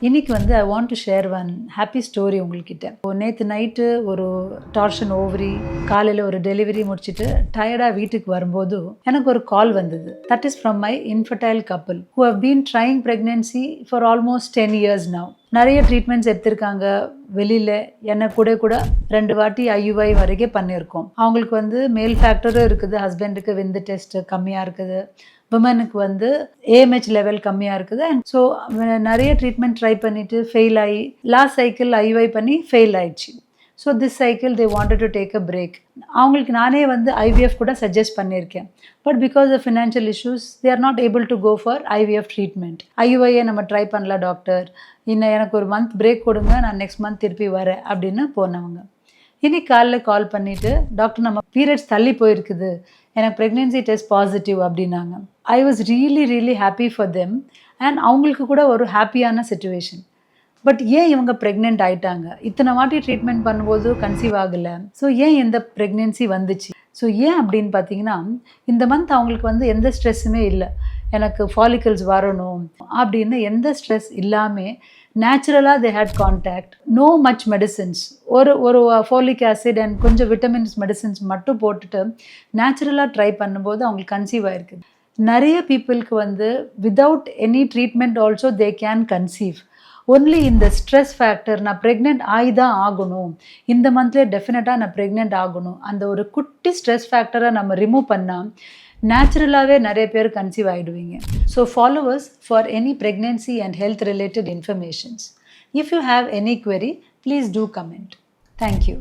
இன்னைக்கு வந்து I want to share one happy story உங்கள்கிட்ட. நேற்று நைட்டு ஒரு டார்ஷன் ஓவரி, காலையில் ஒரு டெலிவரி முடிச்சுட்டு டயர்டாக வீட்டுக்கு வரும்போது எனக்கு ஒரு கால் வந்தது. That is from my infertile couple who have been trying pregnancy for almost 10 years now. நிறைய ட்ரீட்மெண்ட்ஸ் எடுத்திருக்காங்க வெளியில். என்ன கூட 2 வாட்டி IUI வரைக்கும் பண்ணியிருக்கோம். அவங்களுக்கு வந்து மேல் ஃபேக்டரும் இருக்குது, ஹஸ்பண்டுக்கு விந்து டெஸ்ட் கம்மியாக இருக்குது, விமனுக்கு வந்து AMH லெவல் கம்மியாக இருக்குது. அண்ட் ஸோ நிறைய ட்ரீட்மெண்ட் ட்ரை பண்ணிவிட்டு ஃபெயில் ஆகி லாஸ்ட் சைக்கிள் IUI பண்ணி ஃபெயில் ஆயிடுச்சு. So this cycle they wanted to take a break. அவங்களுக்கு நானே வந்து IVF கூட சஜஸ்ட் பண்ணியிருக்கேன். But because of financial issues they are not able to go for IVF treatment. IUIயை நம்ம ட்ரை பண்ணல டாக்டர், இன்னும் எனக்கு ஒரு மந்த் பிரேக் கொடுங்க, நான் நெக்ஸ்ட் மந்த் திருப்பி வரேன் அப்படின்னு போனவங்க. இன்னைக்கு காலைல கால் பண்ணிவிட்டு டாக்டர் நம்ம பீரியட்ஸ் தள்ளி போயிருக்குது, எனக்கு ப்ரெக்னென்சி டெஸ்ட் பாசிட்டிவ் அப்படின்னாங்க. I was really happy for them. And அவங்களுக்கு கூட ஒரு ஹாப்பியான சிச்சுவேஷன். பட் ஏன் இவங்க ப்ரெக்னென்ட் ஆயிட்டாங்க? இத்தனை வாட்டி ட்ரீட்மெண்ட் பண்ணும்போது கன்சீவ் ஆகலை. ஸோ ஏன் இந்த ப்ரெக்னென்சி வந்துச்சு? ஸோ ஏன் அப்படின்னு பார்த்தீங்கன்னா, இந்த மந்த் அவங்களுக்கு வந்து எந்த ஸ்ட்ரெஸ்ஸுமே இல்லை. எனக்கு ஃபாலிக்கல்ஸ் வரணும் அப்படின்னு எந்த ஸ்ட்ரெஸ் இல்லாமல் நேச்சுரலாக they had contact, no much medicines, ஒரு ஃபோலிக் ஆசிட் அண்ட் கொஞ்சம் விட்டமின்ஸ் மெடிசின்ஸ் மட்டும் போட்டுட்டு நேச்சுரலாக ட்ரை பண்ணும்போது அவங்களுக்கு கன்சீவ் ஆகிருக்கு. நிறைய பீப்புளுக்கு வந்து without any treatment also they can conceive. Only இந்த ஸ்ட்ரெஸ் ஃபேக்டர், நான் ப்ரெக்னென்ட் ஆகி தான் ஆகணும், இந்த மந்த்லேயே டெஃபினட்டாக நான் ப்ரெக்னென்ட் ஆகணும், அந்த ஒரு குட்டி ஸ்ட்ரெஸ் ஃபேக்டரை நம்ம ரிமூவ் பண்ணால் நேச்சுரலாகவே நிறைய பேர் கன்சீவ் ஆகிடுவீங்க. So follow us for any pregnancy and health related informations. If you have any query, please do comment. Thank you.